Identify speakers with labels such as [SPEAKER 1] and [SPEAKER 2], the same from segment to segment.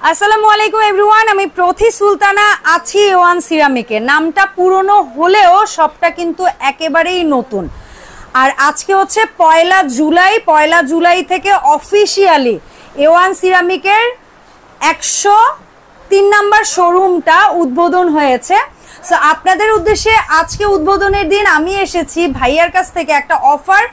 [SPEAKER 1] আসসালামু আলাইকুম এভরিওয়ান, আমি প্রথি সুলতানা আছি এওয়ান সিরামিকে। নামটা পুরনো হলেও সবটা কিন্তু একেবারেই নতুন। আর আজকে হচ্ছে পয়লা জুলাই থেকে অফিসিয়ালি এওয়ান সিরামিকের 103 নাম্বার শোরুমটা উদ্বোধন হয়েছে। সো আপনাদের উদ্দেশ্যে আজকে উদ্বোধনের দিন আমি এসেছি ভাইয়ার কাছ থেকে একটা অফার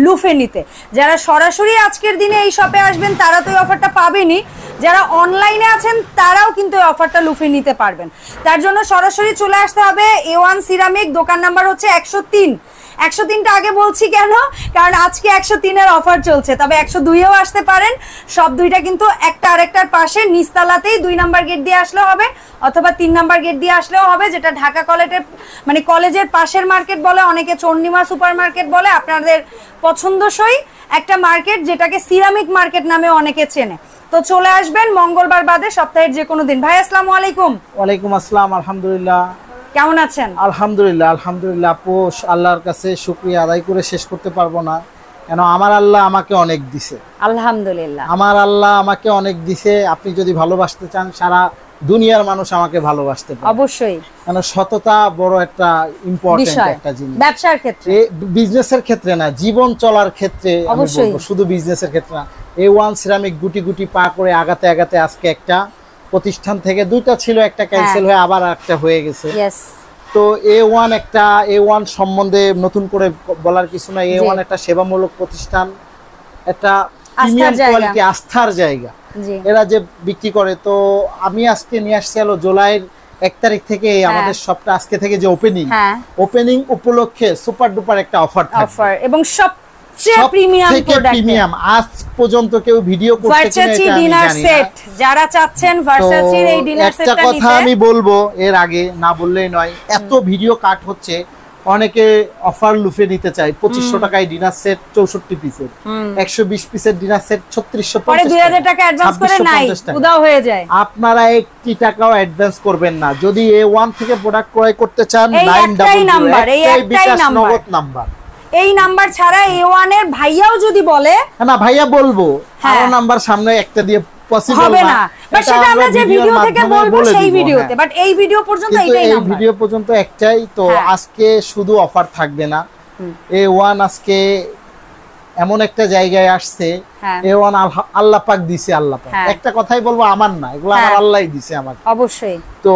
[SPEAKER 1] লুফে নিতে। যারা সরাসরি আজকের দিনে এই শপে আসবেন তারা তো এই অফারটা পাবেনই, যারা অনলাইনে আছেন তারাও কিন্তু এই অফারটা লুফে নিতে পারবেন। তার জন্য সরাসরি চলে আসতে হবে এওয়ান সিরামিক, দোকান নাম্বার হচ্ছে 103। 103টা আগে বলছি কেন, কারণ আজকে 103-এর অফার চলছে, তবে 102-এও আসতে পারেন। সব দুইটা কিন্তু একটা আরেকটার পাশে নিচতলাতেই 2 নাম্বার গেট দিয়ে আসলেও হবে অথবা 3 নাম্বার গেট দিয়ে আসলেও হবে, যেটা ঢাকা কলেজের পাশের মার্কেট বলে, অনেকে চন্ডিমা সুপার মার্কেট বলে। আপনাদের পছন্দসই একটা মার্কেট যেটাকে সিরামিক মার্কেট নামে অনেকে চেনে। তো চলে আসবেন মঙ্গলবার বাদে সপ্তাহের যে কোনো দিন। ভাই আসসালামু আলাইকুম।
[SPEAKER 2] ওয়ালাইকুম আসসালাম। আলহামদুলিল্লাহ,
[SPEAKER 1] কেমন আছেন?
[SPEAKER 2] আলহামদুলিল্লাহ আপু, আল্লাহর কাছে শুকরিয়া আদায় করে শেষ করতে পারবো না, কেন আমার আল্লাহ আমাকে অনেক দিছে।
[SPEAKER 1] আলহামদুলিল্লাহ,
[SPEAKER 2] আমার আল্লাহ আমাকে অনেক দিছে। আপনি যদি ভালোবাসতে চান, সারা দুনিয়ার মানুষ আমাকে ভালোবাসতে পারে
[SPEAKER 1] অবশ্যই,
[SPEAKER 2] কেন সততা বড় একটা ইম্পর্টেন্ট একটা জিনিস।
[SPEAKER 1] ব্যবসার ক্ষেত্রে,
[SPEAKER 2] বিজনেসের ক্ষেত্রে না, জীবন চলার ক্ষেত্রে আমি বলবো, শুধু বিজনেসের ক্ষেত্রে না। এওয়ান সিরামিক গুটি গুটি পা করে আগাতে আগাতে আজকে একটা প্রতিষ্ঠান থেকে 2টা ছিল, একটা ক্যান্সেল হয়ে আবার একটা হয়ে গেছে। তো এওয়ান সম্বন্ধে নতুন করে বলার কিছু না। এওয়ান একটা সেবামূলক প্রতিষ্ঠান, একটা প্রিমিয়াম কোয়ালিটি আস্থার জায়গা। এরা যে বিক্রি করে, তো আমি আজকে নিয়ে আসছি হলো জুলাইয়ের 1 তারিখ থেকে আমাদের শপটা আজকে থেকে যে ওপেনিং উপলক্ষে সুপার ডুপার একটা অফার থাকবে এবং সবচেয়ে প্রিমিয়াম আজ পর্যন্ত কেউ ভিডিও করতে
[SPEAKER 1] ভার্সাচি ডিনার সেট যারা চাচ্ছেন, ভার্সাচির এই ডিনার সেটটা
[SPEAKER 2] নিতে। একটা কথা আমি বলবো এর আগে, না বললেই নয়, এত ভিডিও কাট হচ্ছে, অনেকে অফার লুফে নিতে চায়। 2500 টাকায় ডিনার সেট 64 পিসের, 120 পিসের ডিনার সেট 3650
[SPEAKER 1] পরে 2000 টাকা অ্যাডভান্স করে নাই উদাও হয়ে যায়।
[SPEAKER 2] আপনারা 1 টাকাও অ্যাডভান্স করবেন না। যদি A1 থেকে প্রোডাক্ট ক্রয় করতে চান, 900
[SPEAKER 1] নাম্বার, এই একটাই
[SPEAKER 2] নাম্বার,
[SPEAKER 1] এই নাম্বার ছাড়া A1 এর ভাইয়াও যদি বলে,
[SPEAKER 2] না ভাইয়া বলবো, আরো নাম্বার সামনে একটা দিয়ে পসিবল
[SPEAKER 1] হবে না, বাট সেটা আমরা যে ভিডিও থেকে বলবো সেই ভিডিওতে, বাট এই ভিডিও পর্যন্ত এইটাই নাম্বার, এই
[SPEAKER 2] ভিডিও পর্যন্ত একটাই। তো আজকে শুধু অফার থাকবে না, A1 আজকে এমন একটা জায়গায় আসছে, A1 আল্লাহ পাক দিছে, আল্লাহ পাক। একটা কথাই বলবো, আমার না, এগুলো আমার আল্লাহই দিছে আমাকে
[SPEAKER 1] অবশ্যই।
[SPEAKER 2] তো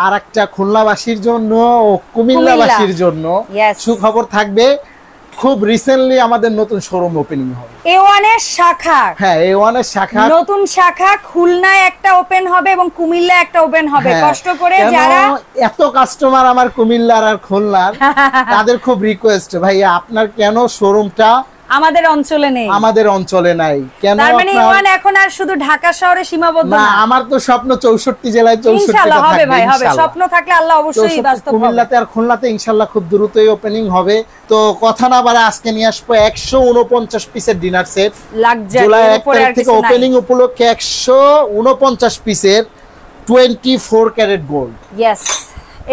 [SPEAKER 2] আরেকটা খুলনাবাসীর জন্য ও কুমিল্লাবাসীর জন্য সুখবর থাকবে। খুব রিসেন্টলি আমাদের নতুন শোরুম ওপেনিং হবে, A1 এর শাখা। A1 এর শাখা, নতুন শাখা খুলনায় একটা ওপেন হবে এবং কুমিল্লায় একটা ওপেন হবে। কষ্ট করে যারা এত কাস্টমার আমার কুমিল্লার আর খুলনার, তাদের খুব রিকোয়েস্ট, ভাইয়া আপনার কেন শোরুমটা আমাদের অঞ্চলে নাই কেন? তার মানে A1 এখন আর শুধু ঢাকা শহরে সীমাবদ্ধ না। আমার তো স্বপ্ন 64 জেলায় 64টা হবে ভাই, হবে। স্বপ্ন থাকলে আল্লাহ অবশ্যই বাস্তব হবে। কুমিল্লাতে আর খুলনাতে ইনশাআল্লাহ খুব দ্রুতই ওপেনিং হবে। তো কথা না বাড়া, আজকে নিয়ে আসবো 149 পিসের ডিনার সেট, জুলাই 1 তারিখ থেকে ওপেনিং উপলক্ষে 149 পিসের 24 ক্যারেট গোল্ড। ইয়েস,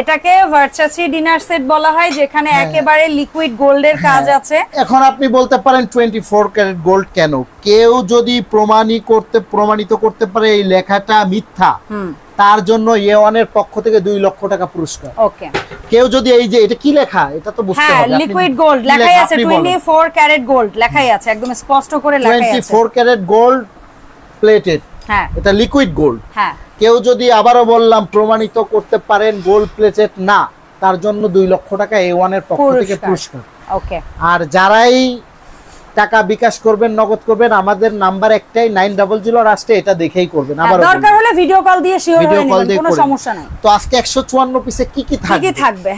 [SPEAKER 2] এটাকে ভার্সাচি ডিনার সেট বলা হয়, যেখানে একেবারে লিকুইড গোল্ডের কাজ আছে। এখন আপনি বলতে পারেন 24 ক্যারেট গোল্ড কেন? কেউ যদি প্রমাণিত করতে পারে এই লেখাটা মিথ্যা, তার জন্য A1 এর পক্ষ থেকে 2 লক্ষ টাকা পুরস্কার। ওকে, কেউ যদি এই যে এটা কি লেখা, এটা তো বুঝতে হবে, লিকুইড গোল্ড লেখাই আছে, 24 ক্যারেট গোল্ড লেখাই আছে, একদম স্পষ্ট করে লেখাই আছে 24 ক্যারেট গোল্ড প্লেটেড। এটা লিকুইড গোল্ড। কেউ যদি, আবারও বললাম, প্রমাণিত করতে পারেন গোল্ড প্লেটেড না, তার জন্য 2 লক্ষ টাকা A1 এর পক্ষ থেকে পুরস্কার। ওকে, আর যারাই টাকা বিকাশ করবেন, নগদ করবেন, আমাদের নাম্বার একটাই 900 আসছে, এটা দেখেই করবেন। আবার দরকার হলে ভিডিও কল দিয়ে শিওর হয়ে নেবেন, কোনো সমস্যা নাই। তো আজকে 154 পিসে কি কি থাকবে,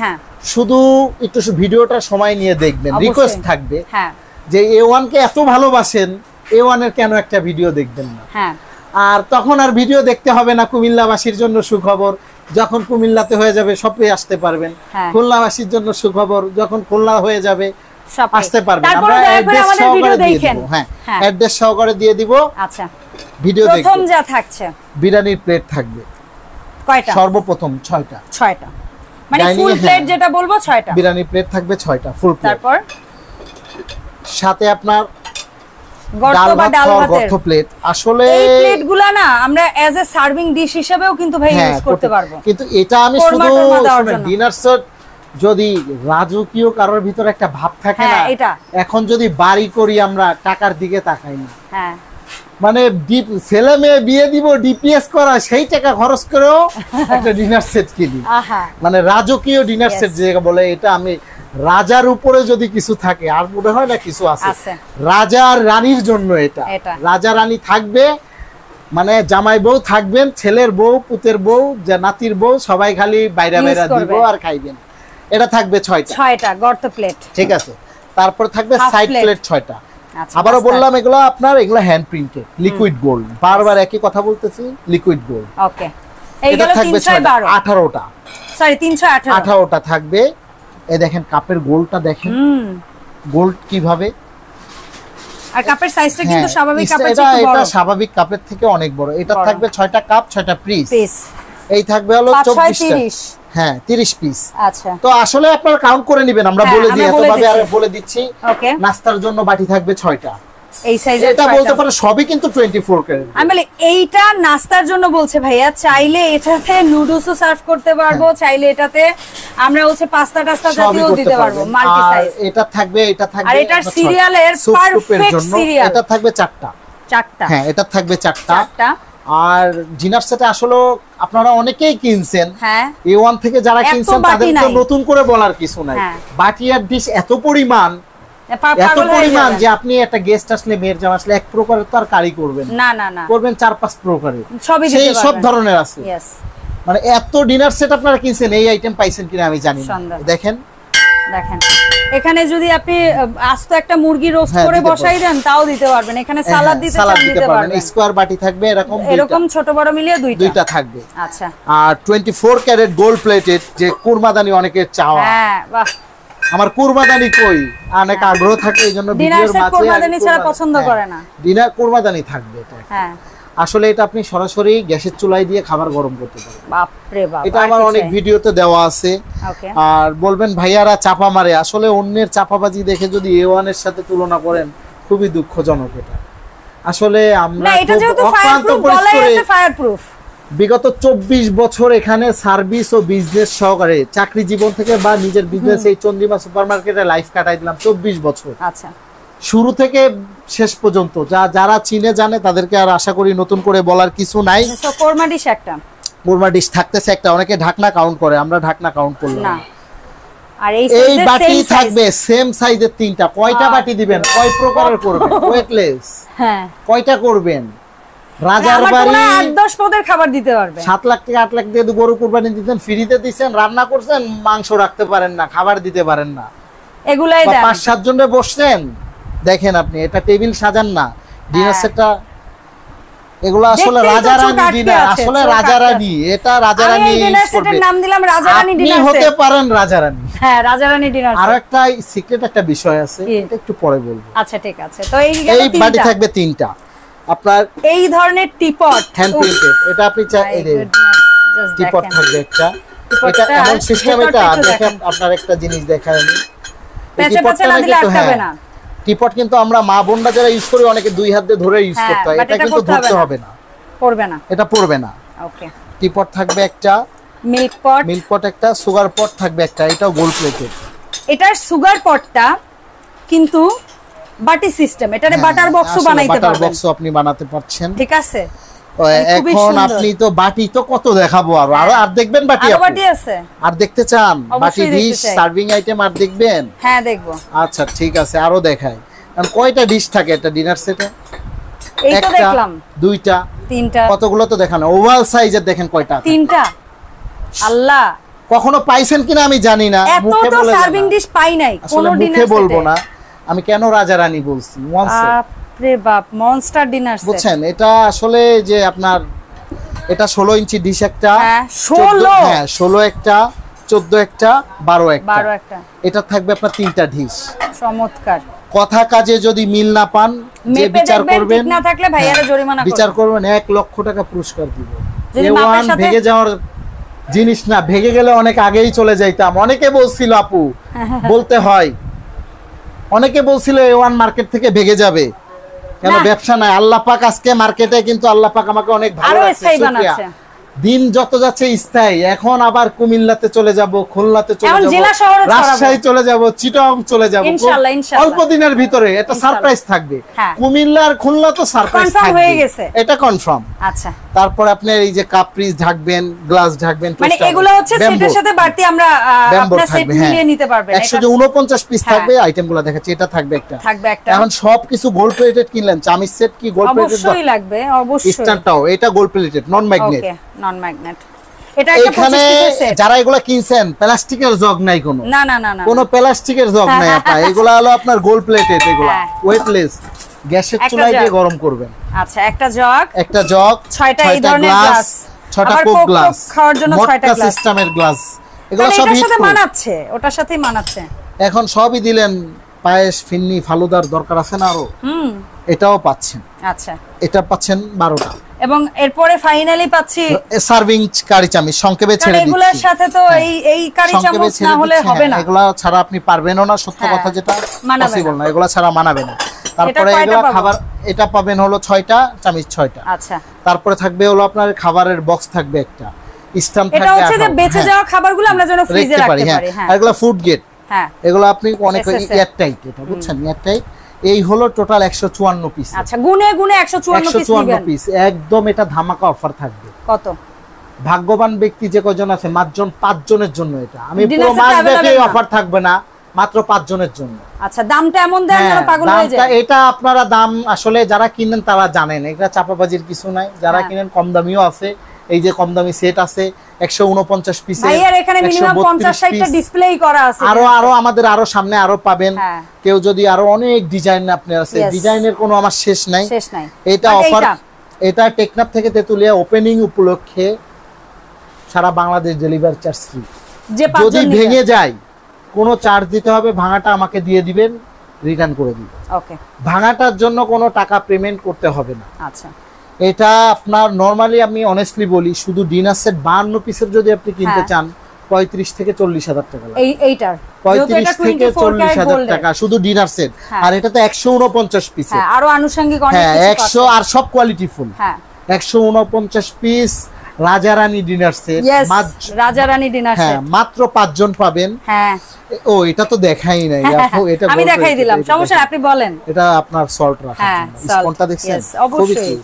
[SPEAKER 2] শুধু একটু ভিডিওটা সময় নিয়ে দেখবেন। রিকোয়েস্ট থাকবে যে A1 কে এত ভালোবাসেন, A1 এর কেন একটা ভিডিও দেখবেন না? আর তখন আর ভিডিও দেখতে হবে না। কুমিল্লাবাসীর জন্য সুখবর, যখন কুমিল্লাতে হয়ে যাবে সবে আসতে পারবেন। খুলনাবাসীর জন্য সুখবর, যখন খুলনা হয়ে যাবে আসতে পারবেন। আমরা অ্যাড্রেস সহকারে দিয়ে দেব। অ্যাড্রেস সহকারে দিয়ে দিব। আচ্ছা, ভিডিও দেখুন। প্রথম যা থাকছে, বিরিয়ানির প্লেট থাকবে কয়টা? সর্বপ্রথম 6টা। মানে ফুল প্লেট যেটা বলবো 6টা বিরিয়ানি প্লেট থাকবে, 6টা ফুল প্লেট। তারপর সাথে আপনার
[SPEAKER 1] ডাল ভাতের
[SPEAKER 2] গর্ত প্লেট। আসলে
[SPEAKER 1] এই প্লেটগুলো না আমরা অ্যাজ এ সার্ভিং ডিশ হিসেবেও কিন্তু ভাই ইউজ করতে পারবো,
[SPEAKER 2] কিন্তু এটা আমি শুধু ডিনার সেট যদি রাজকীয় কারোর ভিতরে একটা ভাব থাকে না, এখন যদি বাড়ি করি আমরা টাকার দিকে তাকাই না,
[SPEAKER 1] হ্যাঁ
[SPEAKER 2] মানে ছেলে মেয়ে বিয়ে দিব ডিপিএস করা সেই টাকা খরচ করেও একটা ডিনার সেট কিনি, মানে রাজকীয় ডিনার সেট যেটা বলে, এটা আমি রাজার উপরে যদি কিছু থাকে আর মনে হয় না কিছু আছে, রাজা আর রানীর জন্য এটা রাজা রানী থাকবে, মানে জামাই বউ থাকবেন, ছেলের বউ, পুতের বউ, নাতির বউ, সবাই খালি বাইরে বাইরে দিব আর খাইবেন। এটা থাকবে 6টা গর্ত প্লেট, ঠিক আছে। তারপর থাকবে সাইড প্লেট 6টা। আবারও বললাম এগুলো আপনার এগুলো হ্যান্ড প্রিন্টেড লিকুইড গোল্ড, বারবার একই কথা বলতেছি, লিকুইড গোল্ড।
[SPEAKER 1] ওকে, এইগুলো
[SPEAKER 2] 18টা,
[SPEAKER 1] সরি
[SPEAKER 2] 318টা থাকবে। এই দেখেন কাপের গোলটা দেখেন, গোল্ড কিভাবে,
[SPEAKER 1] আর কাপের সাইজটা কিন্তু স্বাভাবিক কাপের থেকে বড়,
[SPEAKER 2] এটা স্বাভাবিক কাপের থেকে অনেক বড়। এটা থাকবে 6টা কাপ, 6টা পিস, এই থাকবে হলো 24টা, হ্যাঁ 30 পিস।
[SPEAKER 1] আচ্ছা,
[SPEAKER 2] তো আসলে আপনারা কাউন্ট করে নেবেন, আমরা বলে দিই, এতভাবে আর বলে দিচ্ছি। নাস্তার জন্য বাটি থাকবে 6টা, এই সাইজের। এটা বলতে পারে সবই কিন্তু 24 ক্যারেট।
[SPEAKER 1] আমি বলি এইটা নাস্তার জন্য বলছে ভাইয়া, চাইলে এটাতে নুডলসও সার্ভ করতে পারবো, চাইলে এটাতে আমরা হচ্ছে পাস্তা টাস্তা জাতীয় দিতে পারবো, মাল্টি সাইজ।
[SPEAKER 2] এটা থাকবে, এটা থাকবে,
[SPEAKER 1] আর এটা সিরিয়ালের পারফেক্ট সিরিয়াল।
[SPEAKER 2] এটা থাকবে 4টা, হ্যাঁ এটা থাকবে 4টা। আর ডিনার সেটে আসলে আপনারা অনেকেই কিনছেন, হ্যাঁ A1 থেকে যারা কিনছেন তাদের তো নতুন করে বলার কিছু নাই। বাটি আর ডিশ এত পরিমাণ যে আপনি একটা গেস্ট আসলে, মেয়ের জামা আসলে এক প্রকারের তো আর কারি করবেন
[SPEAKER 1] না,
[SPEAKER 2] করবেন 4-5 প্রকারের, সেই সব ধরনের আছে। মানে এত ডিনার সেট আপনারা কিনছেন, এই আইটেম পাইছেন কিনা আমি জানি না। দেখেন
[SPEAKER 1] এখানে যদি আপনি আস্ত একটা মুরগি রোস্ট করে বসাই দেন তাও দিতে পারবেন, এখানে সালাদ দিতে পারবেন।
[SPEAKER 2] স্কয়ার বাটি থাকবে
[SPEAKER 1] এরকম ছোট বড় মিলিয়ে দুইটা
[SPEAKER 2] থাকবে।
[SPEAKER 1] আচ্ছা,
[SPEAKER 2] আর 24 ক্যারেট গোল্ড প্লেটেড যে কুরমাদানি অনেকের চাওয়া,
[SPEAKER 1] হ্যাঁ বাহ,
[SPEAKER 2] আমার কুরমাদানি কই অনেক আগ্রহ থাকে, এইজন্য ভিডিওর মাঝে
[SPEAKER 1] কুরমাদানি ছাড়া পছন্দ করে না,
[SPEAKER 2] ডিনার কুরমাদানি থাকবে এটা। হ্যাঁ আসলে এটা আপনি সরাসরি গ্যাসের চুলায় দিয়ে খাবার গরম করতে পারবেন।
[SPEAKER 1] বাপ রে বাপ,
[SPEAKER 2] এটা আমার অনেক ভিডিওতে দেওয়া আছে। আর বলবেন ভাইয়ারা চাপা মারে, আসলে অন্যের চাপাবাজি দেখে যদি A1 এর সাথে তুলনা করেন খুবই দুঃখজনক। এটা আসলে আমরা বিগত 24 বছর এখানে সার্ভিস ও বিজনেস সহকারে চাকরি জীবন থেকে বা নিজের বিজনেস এই চন্দ্রিমা সুপারমার্কেটে লাইফ কাটাই দিলাম 24 বছর।
[SPEAKER 1] আচ্ছা,
[SPEAKER 2] শুরু থেকে শেষ পর্যন্ত যারা চিনে জানে তাদেরকে আর আশা করি নতুন করে বলার কিছু নাই।
[SPEAKER 1] কোরমা ডিশ একটা,
[SPEAKER 2] কোরমা ডিশ থাকতেছে একটা, অনেকে ঢাকনা কাউন্ট করে, আমরা ঢাকনা কাউন্ট করলাম না।
[SPEAKER 1] আর
[SPEAKER 2] এই বাটি থাকবে সেম সাইজের 3টা। কয়টা বাটি দিবেন, কয় প্রকারের করবেন, ওয়েটলেস, হ্যাঁ কয়টা করবেন? রাজার বাড়ি
[SPEAKER 1] 8-10 পদের খাবার দিতে পারবে।
[SPEAKER 2] 7 লাখ থেকে 8 লাখ দিয়ে গরু কুরবানি দিতেন, ফ্রিতে দিবেন, রান্না করছেন, মাংস রাখতে পারেন না, খাবার দিতে পারেন না,
[SPEAKER 1] এগুলাই দেন।
[SPEAKER 2] 5-7 জনে বসছেন, দেখেন আপনি এটা টেবিল সাজান না, ডিনার সেটটা, এগুলো আসলে রাজা রানী ডিনার, আসলে রাজা রানী, এটা রাজা রানী
[SPEAKER 1] ডিনার সেটের নাম দিলাম রাজা রানী ডিনার সেট।
[SPEAKER 2] আপনি হতে পারেন রাজা রানী,
[SPEAKER 1] হ্যাঁ রাজা রানী ডিনার সেট।
[SPEAKER 2] আর একটা সিক্রেট একটা বিষয় আছে, এটা একটু পরে বলবো।
[SPEAKER 1] আচ্ছা ঠিক আছে। তো এই
[SPEAKER 2] বাটি থাকবে 3টা। আপনার
[SPEAKER 1] এই ধরনের টিপট
[SPEAKER 2] হ্যান্ড প্রিন্টেড, এটা আপনি টিপট থাকবে একটা, এটা এমন সিস্টেম। এটা দেখেন আপনার একটা জিনিস দেখায়,
[SPEAKER 1] পেঁচে না দিলে আটকাবে না।
[SPEAKER 2] টিপট কিন্তু আমরা মা বোনরা যারা ইউজ করি অনেকে 2 হাত দিয়ে ধরে ইউজ করতে হয়, এটা কিন্তু ধরতে হবে না, পড়বে না, এটা পড়বে না। ওকে, টিপট থাকবে একটা, মিল্ক পট একটা, সুগার পট থাকবে একটা, এটাও গোল্ড প্লেটেড।
[SPEAKER 1] এটার সুগার পটটা কিন্তু বাটি সিস্টেম, এটারে বাটার বক্সও বানাইতে পারবেন, বাটার বক্সও
[SPEAKER 2] আপনি বানাতে পারছেন,
[SPEAKER 1] ঠিক আছে।
[SPEAKER 2] এখন আপনি তো বাটি তো কত দেখাবো, আর দেখবেন বাটি
[SPEAKER 1] আছে,
[SPEAKER 2] আর দেখতে চান বাটি ডিশ সার্ভিং আইটেম আর দেখবেন?
[SPEAKER 1] হ্যাঁ দেখবো।
[SPEAKER 2] আচ্ছা ঠিক আছে, আরো দেখাই। কারণ কয়টা ডিশ থাকে একটা ডিনার সেটে?
[SPEAKER 1] এই তো দেখলাম
[SPEAKER 2] 2টা
[SPEAKER 1] 3টা,
[SPEAKER 2] কতগুলো তো দেখানো, ওভাল সাইজের দেখেন কয়টা?
[SPEAKER 1] 3টা। আল্লাহ,
[SPEAKER 2] কখনো পাইছেন কিনা আমি জানি না,
[SPEAKER 1] মুখে বলে সার্ভিং ডিশ পাই নাই কোন ডিনার সেটে,
[SPEAKER 2] বলবো না আমি কেন রাজা রানী বলছি।
[SPEAKER 1] বাপরে বাপ, মনস্টার ডিনার সেট
[SPEAKER 2] বুঝছেন? এটা আসলে যে আপনার এটা 16 ইঞ্চি ডিশ একটা,
[SPEAKER 1] 16,
[SPEAKER 2] হ্যাঁ 16 একটা, 14 একটা, 12 একটা। এটা থাকবে আপনার 3টা ডিশ।
[SPEAKER 1] চমৎকার।
[SPEAKER 2] কথা কাজে যদি মিল না পান, যে বিচার করবেন,
[SPEAKER 1] ঠিক না থাকলে ভাইয়ারা জরিমানা করবে,
[SPEAKER 2] বিচার করবেন 1 লক্ষ টাকা পুরস্কার দিব। A1 ভেঙে যাওয়ার জিনিস না, ভেঙে গেলে অনেক আগেই চলে যাইতাম। অনেকে বলছিল আপু, বলতে হয়, অনেকে বলছিল A1 মার্কেট থেকে ভেঙে যাবে, কেন ব্যবসা নাই, আল্লাহ পাক আজকে মার্কেটে কিন্তু আল্লাহ পাক আমাকে অনেক ভালো রাখছে, শুকরিয়া। দিন যত যাচ্ছে স্থায়ী, এখন আবার কুমিল্লাতে চলে যাব, খুলনাতে চলে যাব, রাজশাহী চলে যাব, চিটাগং চলে যাব, অল্প দিনের ভিতরে এটা সারপ্রাইজ থাকবে। কুমিল্লা আর খুলনা তো সারপ্রাইজ থাকবে, এটা কনফার্ম।
[SPEAKER 1] আচ্ছা,
[SPEAKER 2] তারপর আপনি এই যে কাপরিজ ঢাকবেন, গ্লাস ঢাকবেন,
[SPEAKER 1] মানে এগুলো হচ্ছে সেটের সাথে বাড়তি আমরা আপনার সেট মিলিয়ে নিতে পারবেন।
[SPEAKER 2] 149 পিস থাকবে, আইটেমগুলো দেখাচ্ছি, এটা থাকবে একটা। এখন সবকিছু গোল্ড প্লেটেড কিনলেন, চামিচ সেট কি গোল্ড প্লেটেড
[SPEAKER 1] অবশ্যই লাগবে, অবশ্যই।
[SPEAKER 2] স্ট্যান্ডটাও এটা গোল্ড প্লেটেড, নন ম্যাগনেট।
[SPEAKER 1] ওকে, নন ম্যাগনেট। এটা একটা 25 পিসের সেট।
[SPEAKER 2] যারা এগুলা কিনছেন, প্লাস্টিকের জগ নাই কোনো,
[SPEAKER 1] না না না না,
[SPEAKER 2] কোনো প্লাস্টিকের জগ নাই আপা, এগুলা হলো আপনার গোল্ড প্লেটেড, এগুলা ওয়েটলেস, গ্যাসের চুলায় দিয়ে গরম করবেন।
[SPEAKER 1] আচ্ছা, একটা জগ, 6টা এই ধরনের গ্লাস,
[SPEAKER 2] 6টা কোক গ্লাস,
[SPEAKER 1] খাওয়ার জন্য 6টা গ্লাস,
[SPEAKER 2] সিস্টেমের গ্লাস, এগুলো সব
[SPEAKER 1] এটার সাথে মানাচ্ছে, ওটার সাথেই মানাচ্ছে।
[SPEAKER 2] এখন সবই দিলেন, পায়েস, ফিন্নি, ফালুদার দরকার আছে না আরো, এটাও পাচ্ছেন।
[SPEAKER 1] আচ্ছা,
[SPEAKER 2] এটা পাচ্ছেন 12টা,
[SPEAKER 1] এবং এরপরে ফাইনালি পাচ্ছি
[SPEAKER 2] সার্ভিং কারি চামচ, সংক্ষেপে ছেড়ে দিচ্ছি।
[SPEAKER 1] এগুলোর সাথে তো এই কারি চামচ না হলে হবে না,
[SPEAKER 2] এগুলা ছাড়া আপনি পারবেনও না, সত্য কথা যেটা, পসিবল না, এগুলা ছাড়া মানাবে না। তারপরে এগুলা খাবার, এটা পাবেন হলো 6টা চামচ, 6টা।
[SPEAKER 1] আচ্ছা,
[SPEAKER 2] তারপরে থাকবে হলো আপনার খাবারের বক্স থাকবে একটা, স্ট্যাম্প থাকবে।
[SPEAKER 1] এটা হচ্ছে যে বেঁচে যাওয়া খাবারগুলো আমরা যেন ফ্রিজে রাখতে পারি। হ্যাঁ,
[SPEAKER 2] আর এগুলা ফুড গেট, হ্যাঁ, এগুলা আপনি অনেক এয়ার টাইট, এটা বুঝছেন, এয়ার টাইট। এই হলো টোটাল 154 পিস।
[SPEAKER 1] আচ্ছা, গুনে গুনে 154
[SPEAKER 2] পিস, একদম এটা ধামাকা অফার থাকবে।
[SPEAKER 1] কত
[SPEAKER 2] ভাগ্যবান ব্যক্তি যে কজন আছে, মাত্র 5 জনের জন্য এটা। আমি পুরো মাস দেখে অফার থাকবে না, মাত্র 5 জনের জন্য।
[SPEAKER 1] আচ্ছা, দামটা এমন দেন যেন পাগল হয়ে যায়।
[SPEAKER 2] এটা আপনারা দাম আসলে যারা কিনেন তারা জানেন, এটা চাপাবাজির কিছু নাই। যারা কিনেন কম দামিও আছে, এই যে কম দামি সেট আছে 149 পিসে,
[SPEAKER 1] ভাইয়ার এখানে মিনিমাম 50-60টা ডিসপ্লেই করা আছে।
[SPEAKER 2] আরো আমাদের আরো সামনে আরো পাবেন। কেউ যদি আরো অনেক ডিজাইন আপনার আছে, ডিজাইনের কোনো আমার শেষ নাই। এটা অফার, এটা টেকনাফ থেকে তেতুলিয়া ওপেনিং উপলক্ষে সারা বাংলাদেশ ডেলিভারি চার্জ ফ্রি। যদি ভেঙে যায় কোনো চার্জ দিতে হবে, ভাঙাটা আমাকে দিয়ে দিবেন, রিটার্ন করে দিবেন।
[SPEAKER 1] ওকে,
[SPEAKER 2] ভাঙাটার জন্য কোনো টাকা পেমেন্ট করতে হবে না।
[SPEAKER 1] আচ্ছা,
[SPEAKER 2] এটা আপনার নরমালি আমি অনেস্টলি বলি, শুধু ডিনার সেট 52 পিসের যদি আপনি কিনতে চান 35 থেকে 40 হাজার টাকা লাগে।
[SPEAKER 1] এইটার
[SPEAKER 2] 35 থেকে 40 হাজার টাকা শুধু ডিনার সেট। আর এটা তো 149 পিস,
[SPEAKER 1] আরো আনুষঙ্গিক অনেক কিছু,
[SPEAKER 2] 100 আর সব quality full. 149 piece Rajarani dinner set,
[SPEAKER 1] Rajarani dinner set,
[SPEAKER 2] মাত্র 5 জন পাবেন। ও এটা তো দেখাই নাই আপু, এটা
[SPEAKER 1] আমি দেখাই দিলাম, সমস্যা আপনি বলেন।
[SPEAKER 2] এটা আপনার সল্ট রাখার জন্য, স্পনটা দেখছেন, অবশ্যই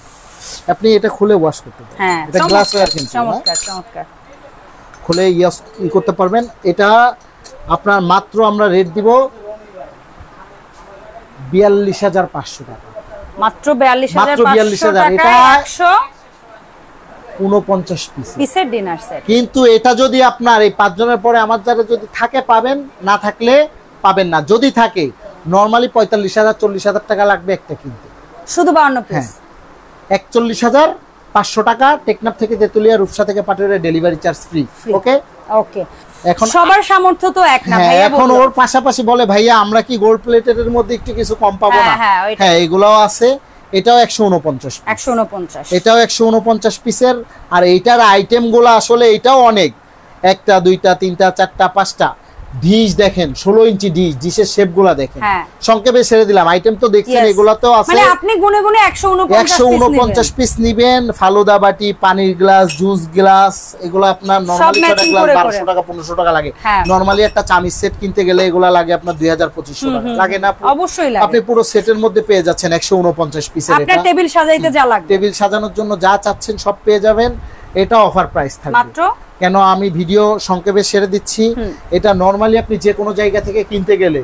[SPEAKER 2] আপনি এটা খুলে ওয়াশ করতে পারবেন। এটা গ্লাস ওয়্যার কিন্তু
[SPEAKER 1] চমৎকার চমৎকার,
[SPEAKER 2] খুলে ই করতে পারবেন। এটা আপনার মাত্র আমরা রেট দিব 42,500 টাকা,
[SPEAKER 1] মাত্র 42,500 টাকা, 149 পিসের ডিনার সেট।
[SPEAKER 2] কিন্তু এটা যদি আপনার এই 5 জনের পরে আমার যারা যদি থাকে পাবেন, না থাকলে পাবেন না। যদি থাকে নরমালি 45,000 40,000 টাকা লাগবে একটা কিনতে,
[SPEAKER 1] শুধু 52 পিস।
[SPEAKER 2] 41,500 টাকা টেকনাফ থেকে তেতুলিয়া, রূপসা থেকে পাটুরিয়া ডেলিভারি চার্জ ফ্রি। ওকে
[SPEAKER 1] ওকে, এখন সবার সামর্থ্য তো এক না ভাইয়া,
[SPEAKER 2] এখন ওর পাশাপাশি বলে ভাইয়া আমরা কি গোল্ড প্লেটেড এর মধ্যে একটু কিছু কম পাবো না? হ্যাঁ, এগুলাও আছে। এটাও 149, এটাও 149 পিসের। আর এইটার আইটেম গুলো আসলে এটাও অনেক, 1টা 2টা 3টা 4টা 5টা ডিশ দেখেন, 16 ইঞ্চি ডিশের শেপ গুলা দেখেন। সংক্ষেপে ছেড়ে দিলাম, আইটেম তো দেখছেন, এগুলাতেও আছে।
[SPEAKER 1] মানে আপনি গুনে গুনে 149
[SPEAKER 2] পিস নিবেন। ফালুদা বাটি, পানির গ্লাস, জুস গ্লাস, এগুলো আপনার নরমালি একটা গ্লাস 1200 টাকা 1500 টাকা লাগে। নরমালি একটা চামিচ সেট কিনতে গেলে এগুলা লাগে আপনার 2000-2500 টাকা লাগে না?
[SPEAKER 1] অবশ্যই লাগে।
[SPEAKER 2] আপনি পুরো সেটের মধ্যে পেয়ে যাচ্ছেন 149 পিসের। এটা
[SPEAKER 1] আপনার টেবিল সাজাইতে যা লাগবে,
[SPEAKER 2] টেবিল সাজানোর জন্য যা চাচ্ছেন সব পেয়ে যাবেন। এটা অফার প্রাইস থাকবে
[SPEAKER 1] মাত্র,
[SPEAKER 2] কেন আমি ভিডিও সংক্ষেপে সেরে দিচ্ছি। এটা নরমালি আপনি যে কোনো জায়গা থেকে কিনতে গেলে,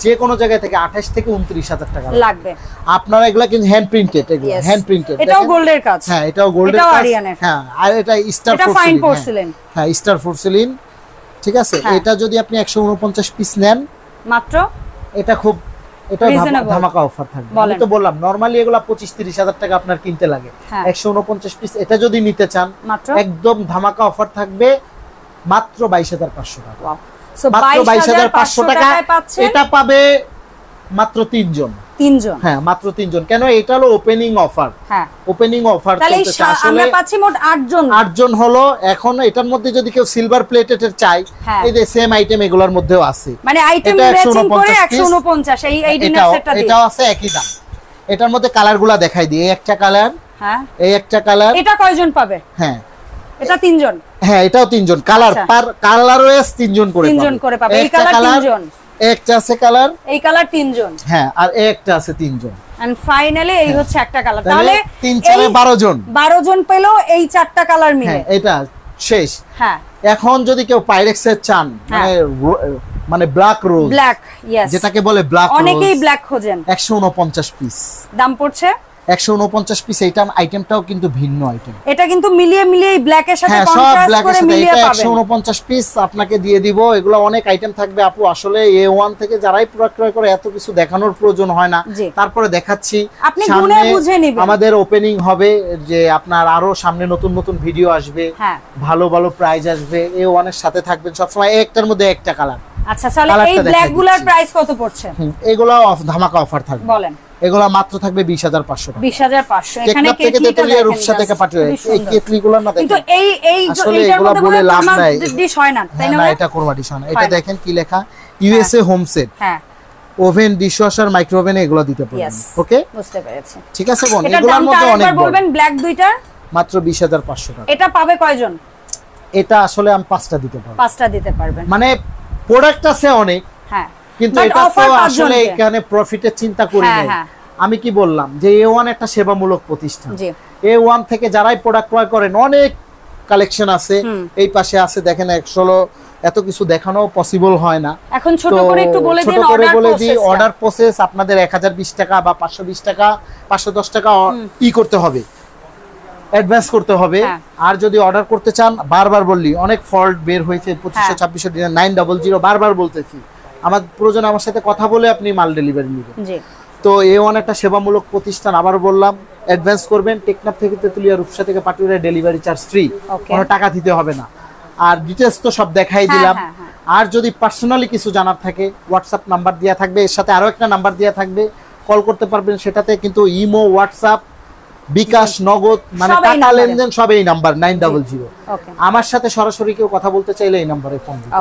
[SPEAKER 2] যে কোনো জায়গা থেকে 28 থেকে 29,000 টাকা লাগবে। আপনারা এগুলা কিন্তু হ্যান্ড প্রিন্টেড, এগুলা হ্যান্ড প্রিন্টেড।
[SPEAKER 1] এটাও গোল্ডের কাজ,
[SPEAKER 2] হ্যাঁ এটাও গোল্ডের কাজ। হ্যাঁ, আর এটা স্টার
[SPEAKER 1] পোর্সেলেন,
[SPEAKER 2] হ্যাঁ স্টার পোর্সেলিন, ঠিক আছে। এটা যদি আপনি 149 পিস নেন মাত্র, এটা খুব, এটা ধামাকা অফার থাকবে। আমি তো বললাম নরমালি এগুলা 25-30 হাজার টাকা আপনার কিনতে লাগে। 149 পিস এটা যদি নিতে চান একদম ধামাকা অফার থাকবে মাত্র 22,500 টাকা। মাত্র 22,500 টাকা এটা পাবে মাত্র 3 জন। হ্যাঁ, মাত্র 3 জন। কেন এটা হলো ওপেনিং অফার। হ্যাঁ, ওপেনিং অফার চলতেছে। আসলে আমরা
[SPEAKER 1] পাচ্ছি মোট 8 জন।
[SPEAKER 2] 8 জন হলো। এখন এটার মধ্যে যদি কেউ সিলভার প্লেটেড চাই, এই যে সেম আইটেম এগুলোর মধ্যেও আছে।
[SPEAKER 1] মানে আইটেম ম্যাচিং করে 149 এই ডিনার সেটটা দিয়ে
[SPEAKER 2] এটাও আছে একই দাম। এটার মধ্যে কালারগুলো দেখাই দিই। এই একটা কালার,
[SPEAKER 1] হ্যাঁ
[SPEAKER 2] এই একটা কালার।
[SPEAKER 1] এটা কয়জন পাবে?
[SPEAKER 2] হ্যাঁ
[SPEAKER 1] এটা 3 জন।
[SPEAKER 2] হ্যাঁ এটাও 3 জন। কালার পার কালার ওয়েস 3 জন করে পাবে।
[SPEAKER 1] 3 জন করে পাবে। এই কালার 3 জন।
[SPEAKER 2] একটা আছে কালার,
[SPEAKER 1] এই কালার 3 জন।
[SPEAKER 2] হ্যাঁ আর একটা আছে 3 জন।
[SPEAKER 1] এন্ড ফাইনালি এই হচ্ছে একটা কালার। তাহলে
[SPEAKER 2] 3 4 12 জন।
[SPEAKER 1] 12 জন পেলো এই চারটা কালার মিলে।
[SPEAKER 2] হ্যাঁ এটা শেষ।
[SPEAKER 1] হ্যাঁ
[SPEAKER 2] এখন যদি কেউ পাইরেক্সের চান, মানে ব্ল্যাক রোজ,
[SPEAKER 1] ব্ল্যাক, ইয়েস,
[SPEAKER 2] যেটাকে বলে ব্ল্যাক রোজ,
[SPEAKER 1] অনেকেই ব্ল্যাক খোঁজেন,
[SPEAKER 2] 149 পিস
[SPEAKER 1] দাম পড়ছে
[SPEAKER 2] 149 পিস। এইটা আইটেমটাও কিন্তু ভিন্ন আইটেম।
[SPEAKER 1] এটা কিন্তু মিলিয়ে মিলিয়ে ব্ল্যাক এর সাথে কন্ট্রাস্ট করে মিলিয়ে পাবেন।
[SPEAKER 2] 149 পিস আপনাকে দিয়ে দিব। এগুলো অনেক আইটেম থাকবে আপু। আসলে A1 থেকে যারাই প্রোডাক্ট ক্রয় করে এত কিছু দেখানোর প্রয়োজন হয় না, তারপরে দেখাচ্ছি।
[SPEAKER 1] আপনি গুনে বুঝে নেবেন।
[SPEAKER 2] আমাদের ওপেনিং হবে, যে আপনার আরো সামনে নতুন নতুন ভিডিও আসবে, ভালো ভালো প্রাইস আসবে। A1 এর সাথে থাকবেন সবসময়। একটার মধ্যে একটা কালার।
[SPEAKER 1] আচ্ছা তাহলে এই ব্ল্যাক গুলার প্রাইস কত পড়ছে?
[SPEAKER 2] এগুলো ধামাকা অফার থাকবে।
[SPEAKER 1] বলেন।
[SPEAKER 2] এগুলো মাত্র থাকবে 20500 টাকা।
[SPEAKER 1] 20500। এখানে
[SPEAKER 2] কেটলিটা রূপসা থেকে পাঠিয়ে। এই কেটলিগুলো না দেখেন,
[SPEAKER 1] কিন্তু এই
[SPEAKER 2] এইটার মধ্যে
[SPEAKER 1] বলে
[SPEAKER 2] লাভ নাই।
[SPEAKER 1] ডিশ হয় না, তাই না?
[SPEAKER 2] না এটা কোরমা ডিশ হয় না। এটা দেখেন কি লেখা, USA হোম সেট।
[SPEAKER 1] হ্যাঁ
[SPEAKER 2] ওভেন, ডিশওয়াশার, মাইক্রোওভেন এগুলো দিতে পারবেন। ওকে
[SPEAKER 1] বুঝতে পেরেছি।
[SPEAKER 2] ঠিক আছে বোন, এগুলোর মধ্যে অনেক
[SPEAKER 1] বলবেন। ব্ল্যাক দুইটার
[SPEAKER 2] মাত্র 20500 টাকা।
[SPEAKER 1] এটা পাবে কয়জন?
[SPEAKER 2] এটা আসলে আমি 5টা দিতে পারবো।
[SPEAKER 1] 5টা দিতে পারবেন।
[SPEAKER 2] মানে প্রোডাক্ট আছে অনেক,
[SPEAKER 1] হ্যাঁ,
[SPEAKER 2] কিন্তু এটা তো আসলে এখানে প্রফিটের চিন্তা করি না। আমি কি বললাম যে A1 একটা সেবামূলক প্রতিষ্ঠান। A1 থেকে যারাই প্রোডাক্ট ক্রয় করেন অনেক কালেকশন আছে। এই পাশে আছে দেখেন 116। এত কিছু দেখানো পসিবল হয় না।
[SPEAKER 1] এখন ছোট করে একটু বলে দিন
[SPEAKER 2] অর্ডার প্রসেস। আপনাদের 1020 টাকা বা 520 টাকা 510 টাকা করতে হবে, অ্যাডভান্স করতে হবে। আর যদি অর্ডার করতে চান, বারবার বললি অনেক ফল্ট বের হয়েছে 2500 2600 900 বারবার বলতেছি। আমার প্রয়োজন আমার সাথে কথা বলে আপনি মাল ডেলিভারি নেবেন। তো A1 একটা সেবামূলক প্রতিষ্ঠান। আবার বললাম, অ্যাডভান্স করবেন। টেকনাফ থেকে তেতুলিয়া, রূপসা থেকে পাটুরিয়া ডেলিভারি চার্জ ফ্রি, কোনো টাকা দিতে হবে না। আর ডিটেইলস তো সব দেখাই দিলাম। আর যদি পার্সোনালি কিছু জানার থাকে, হোয়াটসঅ্যাপ নাম্বার দেওয়া থাকবে, এর সাথে আরো একটা নাম্বার দেওয়া থাকবে, কল করতে পারবেন। সেটাতে কিন্তু ইমো, হোয়াটসঅ্যাপ, বিকাশ, নগদ, মানে টাকা লেনদেন সব এই নাম্বার 900। আমার সাথে সরাসরি কেউ কথা বলতে চাইলে এই নাম্বারে ফোন দিন।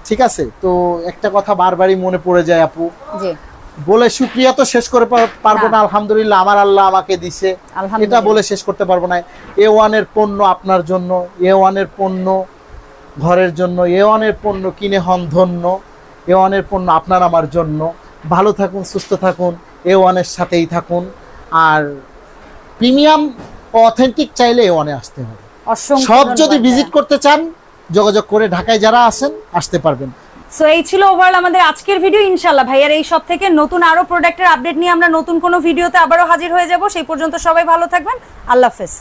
[SPEAKER 2] ঠিক আছে? তো একটা কথা বারবারই মনে পড়ে যায় আপু, বলে শুকরিয়া তো শেষ করে পারবো না। আলহামদুলিল্লাহ আমার আল্লাহ আমাকে দিছে, এটা বলে শেষ করতে পারবো না। A1 এর পণ্য আপনার জন্য, A1 এর পণ্য ঘরের জন্য, A1 এর পণ্য কিনে হন ধন্য, A1 এর পণ্য আপনার আমার জন্য। ভালো থাকুন, সুস্থ থাকুন, A1 এর সাথেই থাকুন। আর প্রিমিয়াম অথেন্টিক চাইলে A1 এ আসতে হবে। সব যদি ভিজিট করতে চান, যোগাযোগ করে ঢাকায় যারা আছেন আসতে পারবেন।
[SPEAKER 1] সো এই ছিল ওভারঅল আমাদের আজকের ভিডিও। ইনশাআল্লাহ ভাইয়ার এই সব থেকে নতুন আরো প্রোডাক্টের আপডেট নিয়ে আমরা নতুন কোনো ভিডিওতে আবারও হাজির হয়ে যাব। সেই পর্যন্ত সবাই ভালো থাকবেন। আল্লাহ হাফেজ।